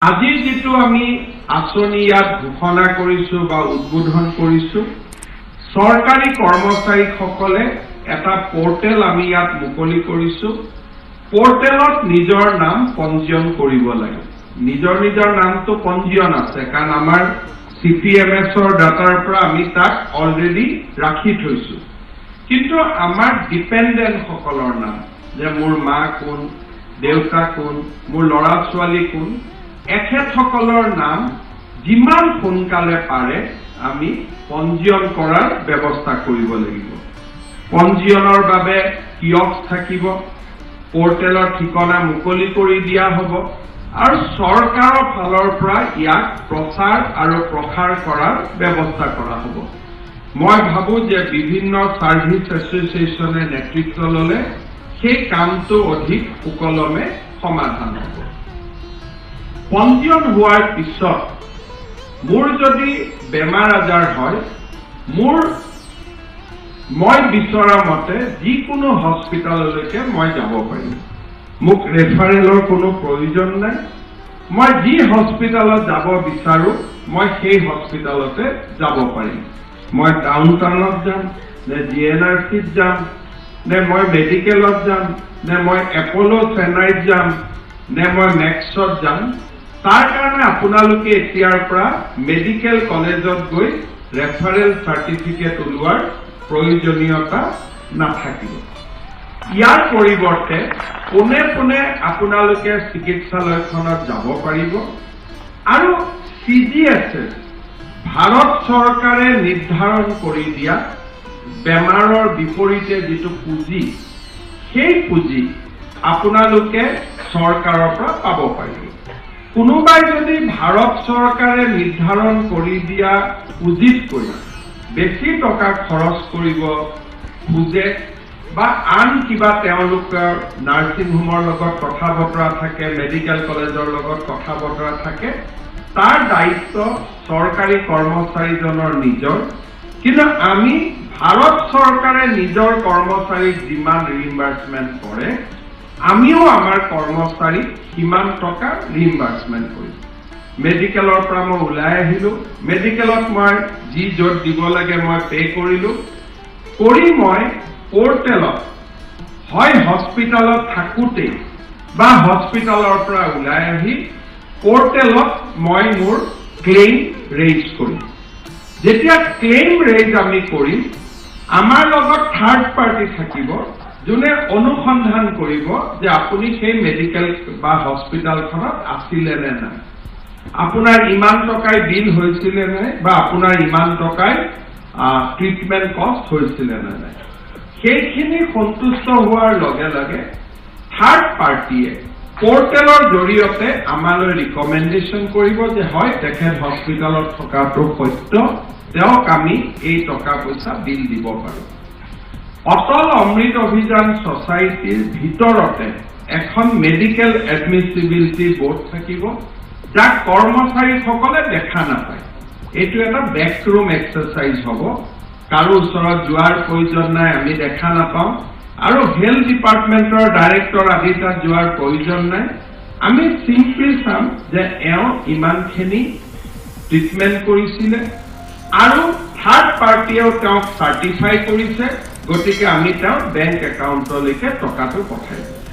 আজি যেটো আমি আঁচনি ইয়াত ঘোষণা কৰিছো বা উদ্বোধন কৰিছো সৰকাৰী কৰ্মচাৰীসকলে এটা পোৰ্টেল আমি ইয়াত মুকলি কৰিছো পোৰ্টেলত নিজৰ নাম পঞ্জীয়ন কৰিব লাগে নিজৰ নামটো পঞ্জীয়ন আছে কাৰণ আমাৰ CPMSৰ ডাটাৰ পৰা আমি তাক অলৰেডি ৰাখি থৈছো কিন্তু আমাৰ ডিপেন্ডেন্ট সকলৰ নাম যে মোৰ মা কোন দেউতা কোন মোৰ ল'ৰা ছোৱালী কোন এখেতসকলৰ নাম যিমান সোনকালে পাৰে আমি পঞ্জীয়ন কৰাৰ ব্যৱস্থা কৰিব লাগিব পঞ্জীয়নৰ বাবে কিয়স্ক থাকিব পোৰ্টেলৰ ঠিকনা মুকলি কৰি দিয়া হ'ব আৰু চৰকাৰৰ ফালৰ পৰা ইয়াক প্ৰচাৰ আৰু প্ৰসাৰ কৰাৰ ব্যৱস্থা কৰা হ'ব মই ভাবো যে বিভিন্ন সাৰ্ভিস এছ'চিয়েশ্যনে নেতৃত্ব ললে সেই কামটো অধিক সুকলমে সমাধান হ'ব পঞ্জীয়ন হোৱাৰ পিছত মোৰ যদি বেমাৰ আজাৰ হয় মই বিচৰা মতে যিকোনো হস্পিটাললৈকে মই যাব পাৰিম মোক ৰেফাৰেলৰ কোনো প্ৰয়োজন নাই মই যি হস্পিটালত যাব বিচাৰো মই সেই হস্পিটালতে যাব পাৰিম মই ডাউনটাউনত যাম নে GNRCত যাম নে মই মেডিকেলত যাম নে মই এপলো চেন্নাইত যাম নে মই মেক্সত যাম তাৰ কাৰণে আপোনালোকে এতিয়াৰ পৰা মেডিকেল কলেজত গৈ ৰেফাৰেল সাৰ্টিফিকেট উলোৱাৰ প্ৰয়োজনীয়তা নাথাকিব ইয়াৰ পৰিৱৰ্তে পোনে পোনে আপোনালোকে চিকিৎসালয়খনত যাব পাৰিব আৰু CGSS ভাৰত চৰকাৰে নিৰ্ধাৰণ কৰি দিয়া বেমাৰৰ বিপৰীতে যেটো পুঁজি সেই পুঁজি আপোনালোকে চৰকাৰৰ পৰা পাব পাৰিব কোনোবাই যদি ভাৰত চৰকাৰে নিৰ্ধাৰণ কৰি দিয়া পুঁজিতকৈ বেছি টকা খৰচ কৰিব খুজে বা আন কিবা তেওঁলোকৰ নাৰ্ছিং হোমৰ লগত কথা বতৰা থাকে মেডিকেল কলেজৰ লগত কথা বতৰা থাকে তাৰ দায়িত্ব চৰকাৰী কৰ্মচাৰীজনৰ নিজৰ কিন্তু আমি ভাৰত চৰকাৰে নিজৰ কৰ্মচাৰীক যিমান ৰিইম্বাৰ্সমেন্ট কৰে আমিও আমাৰ কৰ্মচাৰীক সিমান টকা ৰিইম্বাৰ্সমেন্ট কৰিম মেডিকেলৰ পৰা মই ওলাই আহিলো মেডিকেলত মই যি য'ত দিব লাগে মই পে কৰিলো কৰি মই পোৰ্টেলত হয় হস্পিটালত থাকোতে বা হস্পিটালৰ পৰা ওলাই আহি পোৰ্টেলত মই মোৰ ক্লেইম ৰেইজ কৰিম যেতিয়া ক্লেইম ৰেইজ আমি কৰিম আমাৰ লগত থাৰ্ড পাৰ্টি থাকিব যোনে অনুসন্ধান কৰিব যে আপুনি সেই মেডিকেল বা হস্পিটালখনত আছিলে নে নাই আপোনাৰ ইমান টকাই বিল হৈছিল নে বা আপোনাৰ ইমান টকাই ট্ৰিটমেন্ট কষ্ট হৈছিল নে নাই সেইখিনি সন্তুষ্ট হোৱাৰ লগে লগে থাৰ্ড পাৰ্টিয়ে পোৰ্টেলৰ জৰিয়তে আমালৈ ৰিকমেণ্ডেশ্যন কৰিব যে হয় তেখেত হস্পিটালত থকাটো সত্য তেওঁক আমি এই টকা পইচা বিল দিব পাৰোঁ অটল অমৃত অভিযান সোসাইটিৰ ভিতৰতে এখন মেডিকেল এডমিছিবিলিটি বোৰ্ড থাকিব যাক কৰ্মচাৰীসকলে দেখা নাপায় এইটো এটা বেকৰুম এক্সাৰসাইজ হ'ব কাৰো ওচৰত যোৱাৰ প্ৰয়োজন নাই আমি দেখা নাপাওঁ আৰু হেলথ ডিপাৰ্টমেন্টৰ ডাইৰেক্টৰ আদি তাত যোৱাৰ প্ৰয়োজন নাই আমি সিম্পলি চাম যে এওঁ ইমানখিনি ট্ৰিটমেন্ট কৰিছিলে আৰু থাৰ্ড পাৰ্টিয়েও তেওঁক চাৰ্টিফাই কৰিছে গতিকে আমি তেওঁৰ বেংক একাউণ্টলৈকে টকাটো পঠাই দিম